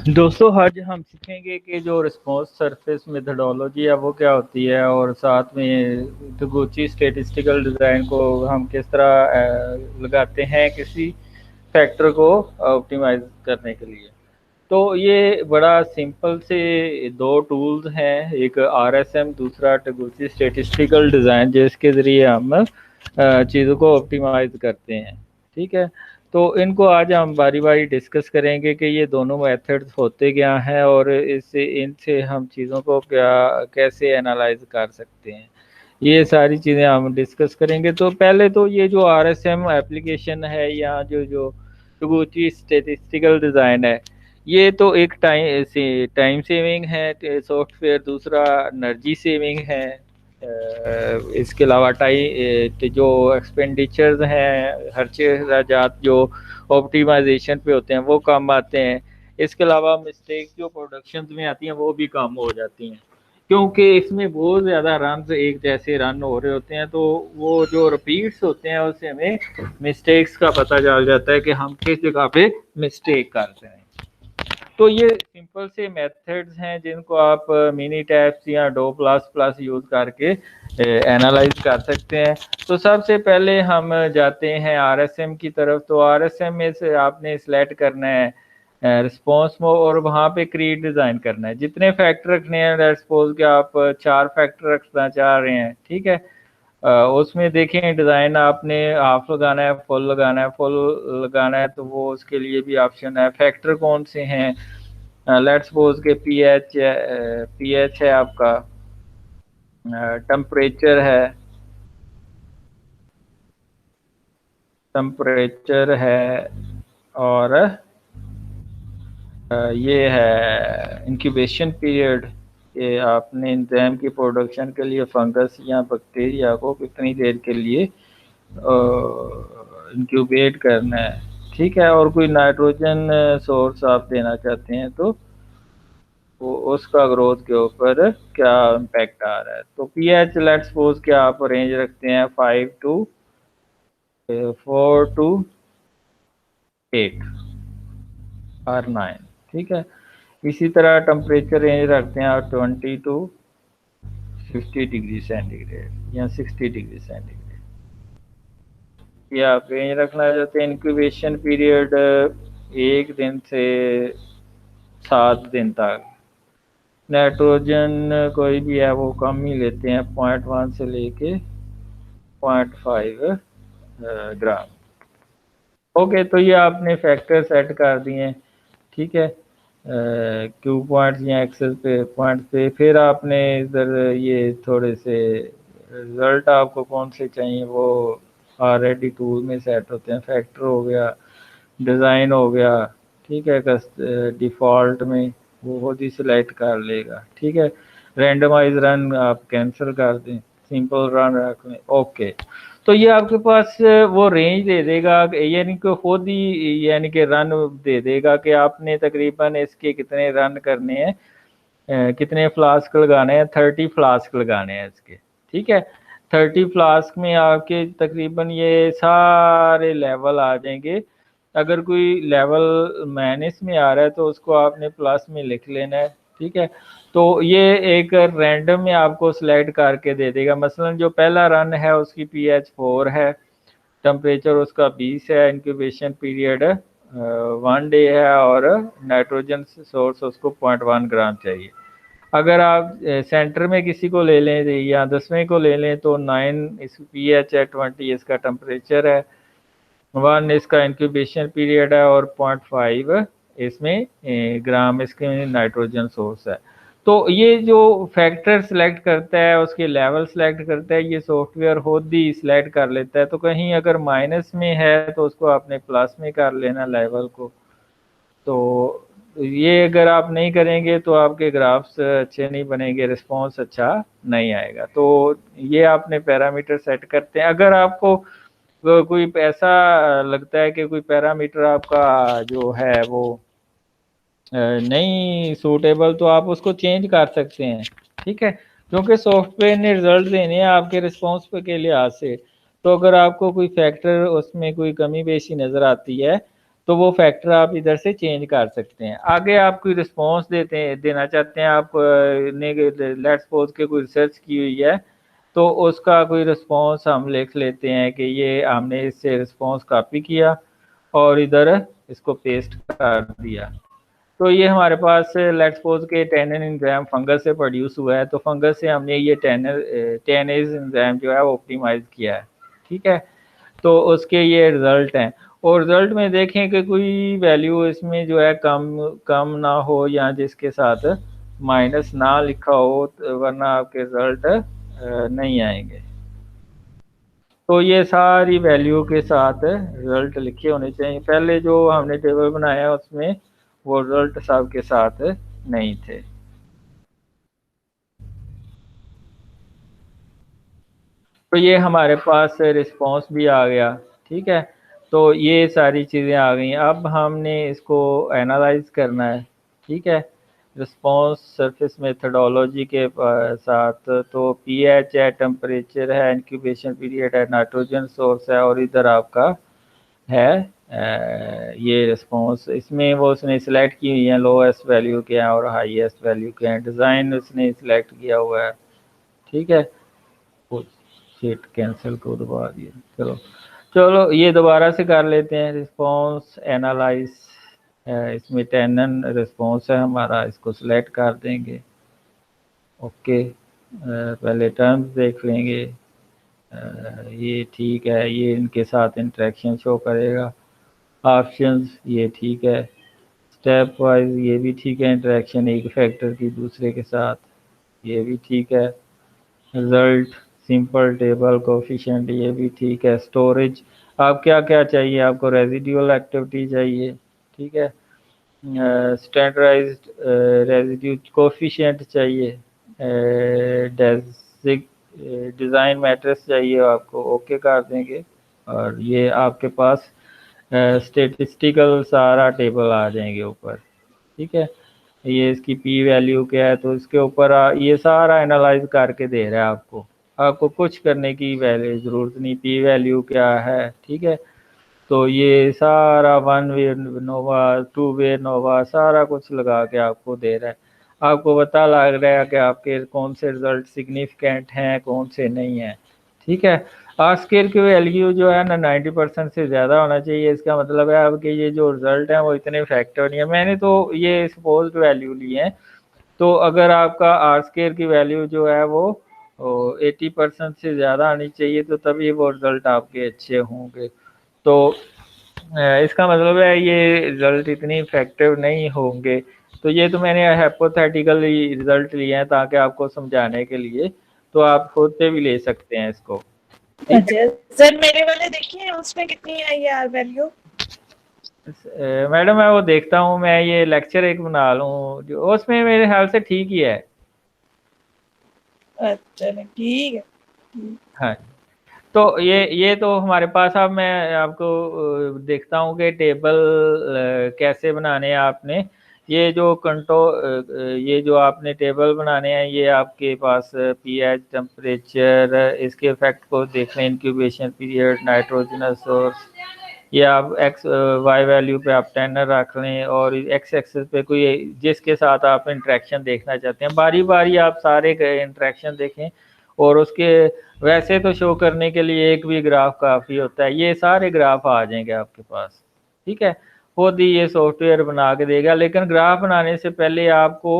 दोस्तों आज हम सीखेंगे कि जो रिस्पॉन्स सरफेस मेथडोलॉजी है वो क्या होती है और साथ में टोगुची स्टैटिस्टिकल डिज़ाइन को हम किस तरह लगाते हैं किसी फैक्टर को ऑप्टिमाइज करने के लिए। तो ये बड़ा सिंपल से दो टूल्स हैं, एक आरएसएम, दूसरा टोगुची स्टैटिस्टिकल डिज़ाइन, जिसके ज़रिए हम चीज़ों को ऑप्टिमाइज करते हैं। ठीक है, तो इनको आज हम बारी बारी डिस्कस करेंगे कि ये दोनों मेथड्स होते क्या हैं और इससे इनसे हम चीज़ों को क्या कैसे एनालाइज कर सकते हैं, ये सारी चीज़ें हम डिस्कस करेंगे। तो पहले तो ये जो आरएसएम एप्लीकेशन है या जो जो टोगुची स्टैटिस्टिकल डिज़ाइन है, ये तो एक टाइम सेविंग है सॉफ्टवेयर, दूसरा एनर्जी सेविंग है। इसके अलावा जो एक्सपेंडिचर्स हैं, खर्चात जो ऑप्टिमाइजेशन पे होते हैं वो कम आते हैं। इसके अलावा मिस्टेक जो प्रोडक्शन में आती हैं वो भी कम हो जाती हैं, क्योंकि इसमें बहुत ज़्यादा रन एक जैसे रन हो रहे होते हैं, तो वो जो रिपीट्स होते हैं उससे हमें मिस्टेक्स का पता चल जाता है कि हम किस जगह पे मिस्टेक करते हैं। तो ये सिंपल से मेथड्स हैं जिनको आप मिनी टैब्स या डो प्लस प्लस यूज़ करके एनालाइज कर सकते हैं। तो सबसे पहले हम जाते हैं आरएसएम की तरफ। तो आरएसएम में से आपने सिलेक्ट करना है रिस्पॉन्स मो और वहाँ पे क्रिएट डिज़ाइन करना है। जितने फैक्टर रखने हैं, लेट्स सपोज कि आप 4 फैक्टर रखना चाह रहे हैं, ठीक है। उसमें देखें डिज़ाइन आपने हाफ लगाना है, फुल लगाना है। फुल लगाना है तो वो उसके लिए भी ऑप्शन है। फैक्टर कौन से हैं, लेट्स सपोज के पीएच है आपका, टेम्परेचर है, और ये है इंक्यूबेशन पीरियड, कि आपने एंजाइम की प्रोडक्शन के लिए फंगस या बैक्टीरिया को कितनी देर के लिए इंक्यूबेट करना है। ठीक है, और कोई नाइट्रोजन सोर्स आप देना चाहते हैं तो वो उसका ग्रोथ के ऊपर क्या इम्पैक्ट आ रहा है। तो पीएच लेट्स सपोज कि आप रेंज रखते हैं 5 to 4 to 8 और 9। ठीक है, इसी तरह टेम्परेचर रेंज रखते हैं आप 20 to 50 डिग्री सेंटीग्रेड या 60 डिग्री सेंटीग्रेड। या आप रेंज रखना चाहते हैं इंक्यूबेशन पीरियड 1 दिन से 7 दिन तक। नाइट्रोजन कोई भी है वो कम ही लेते हैं, 0.1 से लेके 0.5 ग्राम। ओके, तो ये आपने फैक्टर सेट कर दिए। ठीक है, क्यू पॉइंट्स या एक्सेस पे पॉइंट्स पे फिर आपने इधर ये थोड़े से रिज़ल्ट आपको कौन से चाहिए वो ऑलरेडी टूल में सेट होते हैं। फैक्टर हो गया, डिज़ाइन हो गया, ठीक है, डिफ़ॉल्ट में वो खुद ही सिलेक्ट कर लेगा। ठीक है, रैंडमाइज रन आप कैंसिल कर दें, सिंपल रन रख लें। ओके, तो ये आपके पास वो रेंज दे देगा, यानी कि खुद ही यानी कि रन दे देगा कि आपने तकरीबन इसके कितने रन करने हैं, कितने फ्लास्क लगाने हैं। 30 फ्लास्क लगाने हैं इसके। ठीक है, 30 फ्लास्क में आपके तकरीबन ये सारे लेवल आ जाएंगे। अगर कोई लेवल माइनस में आ रहा है तो उसको आपने प्लस में लिख लेना है। ठीक है, तो ये एक रैंडम में आपको सिलेक्ट करके दे देगा। मसलन जो पहला रन है उसकी पीएच 4 है, टेम्परेचर उसका 20 है, इंक्यूबेशन पीरियड 1 डे है, और नाइट्रोजन सोर्स उसको 0.1 ग्राम चाहिए। अगर आप सेंटर में किसी को ले लें या 10वें को ले लें तो 9 इस पीएच है, 20 इसका टेम्परेचर है, 1 इसका इंक्यूबेशन पीरियड है, और 0.5 इसमें ग्राम इसके नाइट्रोजन सोर्स है। तो ये जो फैक्टर सिलेक्ट करता है, उसके लेवल सिलेक्ट करता है, ये सॉफ्टवेयर खुद ही सिलेक्ट कर लेता है। तो कहीं अगर माइनस में है तो उसको आपने प्लस में कर लेना लेवल को। तो ये अगर आप नहीं करेंगे तो आपके ग्राफ्स अच्छे नहीं बनेंगे, रिस्पॉन्स अच्छा नहीं आएगा। तो ये आपने पैरामीटर सेट करते हैं। अगर आपको कोई ऐसा लगता है कि कोई पैरामीटर आपका जो है वो नहीं सूटेबल, तो आप उसको चेंज कर सकते हैं। ठीक है, क्योंकि सॉफ्टवेयर ने रिजल्ट देने हैं आपके रिस्पॉन्स के लिहाज से। तो अगर आपको कोई फैक्टर उसमें कोई कमी बेशी नज़र आती है तो वो फैक्टर आप इधर से चेंज कर सकते हैं। आगे आप कोई रिस्पॉन्स देना चाहते हैं, आप ने लेट्स सपोज के कोई रिसर्च की हुई है, तो उसका कोई रिस्पॉन्स हम लिख लेते हैं कि ये हमने इससे रिस्पॉन्स कॉपी किया और इधर इसको पेस्ट कर दिया। तो ये हमारे पास लेट्स सपोज के टेनिन एंजाइम फंगस से प्रोड्यूस हुआ है, तो फंगस से हमने ये टेनेज एंजाइम जो है वो ऑप्टिमाइज किया है। ठीक है, तो उसके ये रिजल्ट हैं। और रिजल्ट में देखें कि कोई वैल्यू इसमें जो है कम कम ना हो या जिसके साथ माइनस ना लिखा हो, वरना आपके रिजल्ट नहीं आएंगे। तो ये सारी वैल्यू के साथ रिजल्ट लिखे होने चाहिए। पहले जो हमने टेबल बनाया उसमें वो रिजल्ट सब के साथ नहीं थे। तो ये हमारे पास रिस्पांस भी आ गया। ठीक है, तो ये सारी चीज़ें आ गई। अब हमने इसको एनालाइज करना है। ठीक है, रिस्पांस सरफेस मेथडोलॉजी के साथ तो पीएच है, टेम्परेचर है, इंक्यूबेशन पीरियड है, नाइट्रोजन सोर्स है, और इधर आपका है ये रिस्पांस। इसमें वो उसने सिलेक्ट की हुई है, लोएस्ट वैल्यू क्या है और हाईएस्ट वैल्यू क्या है। डिज़ाइन उसने सिलेक्ट किया हुआ है। ठीक है, शीट कैंसिल को दबा दिया। चलो चलो ये दोबारा से कर लेते हैं। रिस्पांस एनालाइज, इसमें टेनन रिस्पांस है हमारा, इसको सिलेक्ट कर देंगे। ओके, पहले टर्म्स देख लेंगे। ये ठीक है, ये इनके साथ इंटरेक्शन शो करेगा। ऑप्शंस ये ठीक है। स्टेप वाइज ये भी ठीक है, इंटरेक्शन एक फैक्टर की दूसरे के साथ, ये भी ठीक है। रिजल्ट सिंपल टेबल कोफिशिएंट ये भी ठीक है। स्टोरेज आप क्या क्या चाहिए, आपको रेजिड्यूअल एक्टिविटी चाहिए। ठीक है, स्टैंडर्डाइज्ड रेजिड्यू कोफिशिएंट चाहिए, डेजिक डिज़ाइन मैट्रिक्स चाहिए आपको, ओके कर देंगे। और ये आपके पास स्टेटिस्टिकल सारा टेबल आ जाएंगे ऊपर। ठीक है, ये इसकी पी वैल्यू क्या है, तो इसके ऊपर ये सारा एनालाइज करके दे रहा है आपको। आपको कुछ करने की वैल्यू ज़रूरत नहीं, पी वैल्यू क्या है। ठीक है, तो ये सारा वन वे नोवा, टू वे नोवा, सारा कुछ लगा के आपको दे रहा है। आपको पता लग रहा है कि आपके कौन से रिजल्ट सिग्निफिकेंट हैं, कौन से नहीं हैं। ठीक है, आर स्केल की वैल्यू जो है ना 90% से ज़्यादा होना चाहिए। इसका मतलब है आपके ये जो रिजल्ट हैं वो इतने फैक्टर नहीं है। मैंने तो ये सपोज्ड वैल्यू ली है, तो अगर आपका आर स्केल की वैल्यू जो है वो 80% से ज़्यादा आनी चाहिए, तो तभी वो रिजल्ट आपके अच्छे होंगे। तो इसका मतलब है ये रिजल्ट इतनी इफेक्टिव नहीं होंगे। तो ये तो मैंने हाइपोथेटिकल रिजल्ट लिए हैं ताकि आपको समझाने के लिए, तो आप खुद से भी ले सकते हैं इसको। अच्छा सर, मेरे वाले देखिए उसमें कितनी आई यार वैल्यू। मैडम मैं वो देखता हूँ, मैं ये लेक्चर एक बना लूँ जो उसमें मेरे ख्याल से ठीक ही है। अच्छा ठीक है। हाँ, तो ये तो हमारे पास। अब मैं आपको देखता हूँ कि टेबल कैसे बनाने हैं आपने। ये जो ये जो आपने टेबल बनाने हैं, ये आपके पास पीएच, टेम्परेचर, इसके इफेक्ट को देख लें, इंक्यूबेशन पीरियड, नाइट्रोजनस सोर्स। ये आप एक्स वाई वैल्यू पे आप टेनर रख लें, और एक्स एक्सेस पे कोई जिसके साथ आप इंट्रैक्शन देखना चाहते हैं, बारी बारी आप सारे इंट्रैक्शन देखें। और उसके वैसे तो शो करने के लिए एक भी ग्राफ काफ़ी होता है, ये सारे ग्राफ आ जाएंगे आपके पास। ठीक है, खुद ही ये सॉफ्टवेयर बना के देगा। लेकिन ग्राफ बनाने से पहले आपको,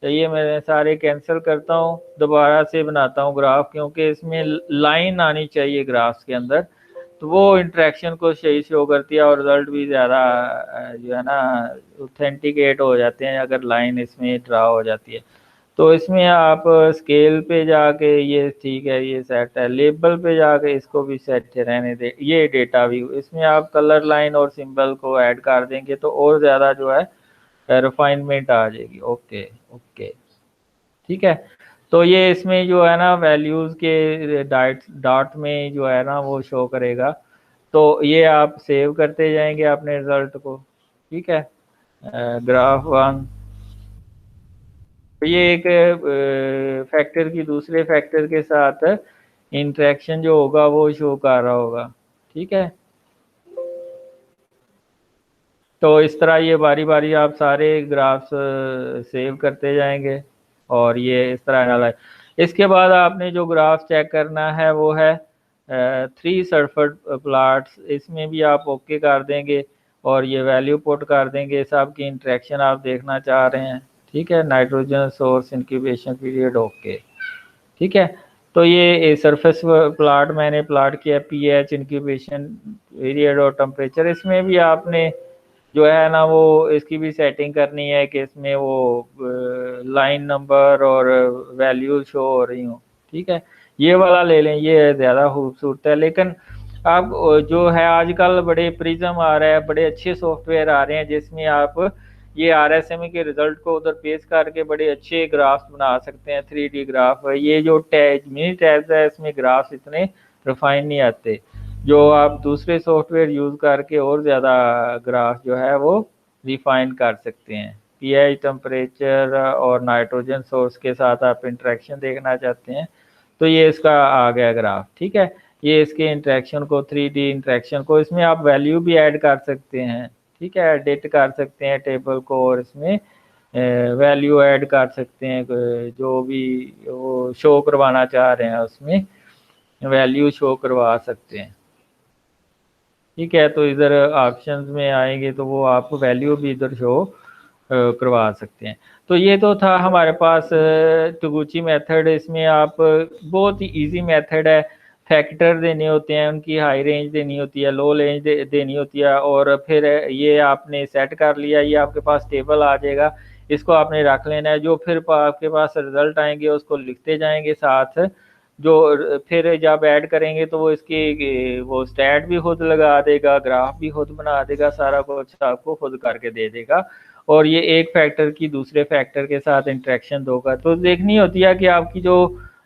ये मैं सारे कैंसिल करता हूँ, दोबारा से बनाता हूँ ग्राफ, क्योंकि इसमें लाइन आनी चाहिए ग्राफ्स के अंदर, तो वो इंट्रैक्शन को सही शो करती है और रिजल्ट भी ज़्यादा जो है ना ऑथेंटिकेट हो जाते हैं अगर लाइन इसमें ड्रा हो जाती है। तो इसमें आप स्केल पे जाके, ये ठीक है, ये सेट है। लेबल पे जाके इसको भी सेट रहने दे। ये डेटा व्यू, इसमें आप कलर लाइन और सिंबल को ऐड कर देंगे तो और ज़्यादा जो है रिफाइनमेंट आ जाएगी। ओके ओके, ठीक है। तो ये इसमें जो है ना वैल्यूज़ के डॉट में जो है ना वो शो करेगा। तो ये आप सेव करते जाएंगे अपने रिजल्ट को। ठीक है, ग्राफ वन। तो ये एक फैक्टर की दूसरे फैक्टर के साथ इंटरेक्शन जो होगा वो शो कर रहा होगा। ठीक है, तो इस तरह ये बारी बारी आप सारे ग्राफ्स सेव करते जाएंगे और ये इस तरह एनालाइज। इसके बाद आपने जो ग्राफ चेक करना है वो है 3 सरफेस प्लॉट्स। इसमें भी आप ओके कर देंगे और ये वैल्यू पुट कर देंगे, सब की इंटरेक्शन आप देखना चाह रहे हैं। ठीक है, nitrogen source, incubation period, okay. ठीक है, तो ये सरफेस प्लॉट मैंने प्लॉट किया, पीएच, इंक्यूबेशन पीरियड और टेम्परेचर। इसमें भी आपने जो है ना वो इसकी भी सेटिंग करनी है कि इसमें वो लाइन नंबर और वैल्यू शो हो रही हो। ठीक है, ये वाला ले लें, ये ज़्यादा खूबसूरत है। लेकिन अब जो है आजकल बड़े प्रिज्म आ रहा है, बड़े अच्छे सॉफ्टवेयर आ रहे हैं जिसमें आप ये RSME के रिजल्ट को उधर पेश करके बड़े अच्छे ग्राफ्स बना सकते हैं, 3D ग्राफ। ये जो मिनी टैब्स है इसमें ग्राफ्स इतने रिफाइन नहीं आते, जो आप दूसरे सॉफ्टवेयर यूज करके और ज़्यादा ग्राफ जो है वो रिफाइन कर सकते हैं। pH, टेम्परेचर और नाइट्रोजन सोर्स के साथ आप इंटरेक्शन देखना चाहते हैं तो ये इसका आ गया ग्राफ। ठीक है, ये इसके इंटरेक्शन को 3D इंटरेक्शन को इसमें आप वैल्यू भी ऐड कर सकते हैं। ठीक है, एडिट कर सकते हैं टेबल को और इसमें वैल्यू ऐड कर सकते हैं, जो भी वो शो करवाना चाह रहे हैं उसमें वैल्यू शो करवा सकते हैं। ठीक है, तो इधर ऑप्शंस में आएंगे तो वो आप वैल्यू भी इधर शो करवा सकते हैं। तो ये तो था हमारे पास टगुची मेथड। इसमें आप बहुत ही इजी मेथड है, फैक्टर देने होते हैं, उनकी हाई रेंज देनी होती है, लो रेंज देनी होती है, और फिर ये आपने सेट कर लिया, ये आपके पास टेबल आ जाएगा, इसको आपने रख लेना है। जो फिर आपके पास रिजल्ट आएंगे उसको लिखते जाएंगे साथ, जो फिर जब ऐड करेंगे तो वो इसकी वो स्टैट भी खुद लगा देगा, ग्राफ भी खुद बना देगा, सारा कुछ आपको खुद करके दे देगा। और ये एक फैक्टर की दूसरे फैक्टर के साथ इंटरेक्शन दोगा। तो देखनी होती है कि आपकी जो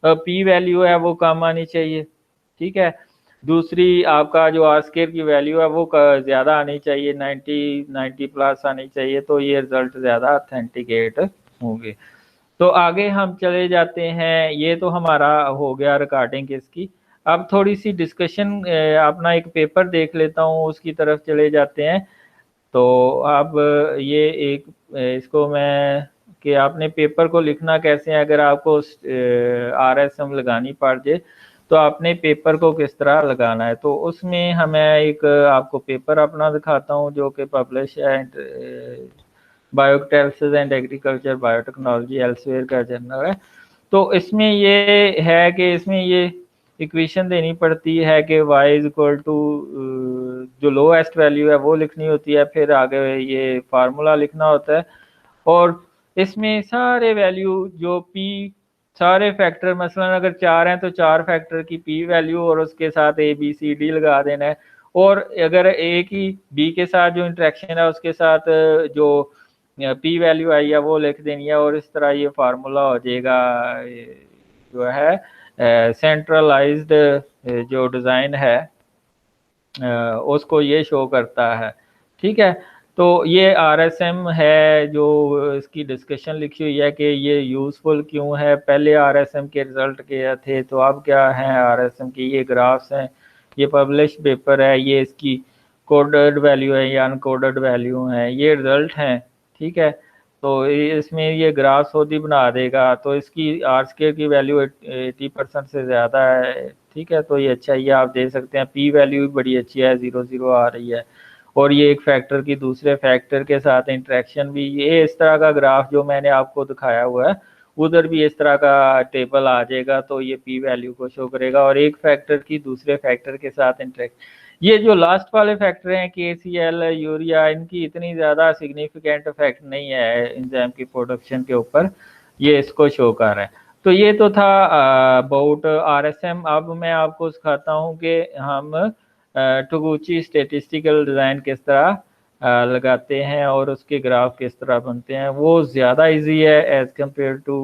पी वैल्यू है वो कम आनी चाहिए। ठीक है, दूसरी आपका जो आर स्केयर की वैल्यू है वो ज़्यादा आनी चाहिए, 90 प्लस आनी चाहिए, तो ये रिजल्ट ज़्यादा ऑथेंटिकेट होंगे। तो आगे हम चले जाते हैं। ये तो हमारा हो गया रिकॉर्डिंग इसकी। अब थोड़ी सी डिस्कशन, अपना एक पेपर देख लेता हूँ, उसकी तरफ चले जाते हैं। तो अब ये एक इसको मैं कि आपने पेपर को लिखना कैसे है, अगर आपको RSM लगानी पड़ जाए तो आपने पेपर को किस तरह लगाना है। तो उसमें हमें एक आपको पेपर अपना दिखाता हूँ जो कि पब्लिश है बायोकैटालिसिस एंड एग्रीकल्चर बायोटेक्नोलॉजी एल्सवेयर का जर्नल है। तो इसमें ये है कि इसमें ये इक्वेशन देनी पड़ती है कि y इज इक्वल टू जो लोएस्ट वैल्यू है वो लिखनी होती है, फिर आगे ये फार्मूला लिखना होता है, और इसमें सारे वैल्यू जो p सारे फैक्टर, मसलन अगर 4 हैं तो 4 फैक्टर की p वैल्यू और उसके साथ a b c d लगा देना है, और अगर a की b के साथ जो इंटरेक्शन है उसके साथ जो p वैल्यू आई है वो लिख देनी है, और इस तरह ये फार्मूला हो जाएगा जो है सेंट्रलाइज्ड जो डिज़ाइन है उसको ये शो करता है। ठीक है, तो ये RSM है जो इसकी डिस्कशन लिखी हुई है कि ये यूज़फुल क्यों है। पहले RSM के रिज़ल्ट क्या थे, तो अब क्या है RSM की, ये ग्राफ्स हैं, ये पब्लिश पेपर है, ये इसकी कोडेड वैल्यू है या अनकोडेड वैल्यू है, ये रिज़ल्ट हैं। ठीक है, तो इसमें ये ग्राफ खुद ही बना देगा। तो इसकी आर स्केयर की वैल्यू 80% से ज़्यादा है। ठीक है, तो ये अच्छा है, ये आप दे सकते हैं। पी वैल्यू भी बड़ी अच्छी है, 0 आ रही है, और ये एक फैक्टर की दूसरे फैक्टर के साथ इंटरेक्शन भी, ये इस तरह का ग्राफ जो मैंने आपको दिखाया हुआ है उधर भी इस तरह का टेबल आ जाएगा, तो ये पी वैल्यू को शो करेगा, और एक फैक्टर की दूसरे फैक्टर के साथ इंटरेक्ट। ये जो लास्ट वाले फैक्टर हैं KCl, यूरिया, इनकी इतनी ज़्यादा सिग्निफिकेंट इफेक्ट नहीं है एंजाइम की प्रोडक्शन के ऊपर, ये इसको शो कर रहा है। तो ये तो था अबाउट RSM। अब मैं आपको सिखाता हूँ कि हम टगुची स्टेटिस्टिकल डिज़ाइन किस तरह लगाते हैं और उसके ग्राफ किस तरह बनते हैं। वो ज़्यादा इजी है एज़ कम्पेयर टू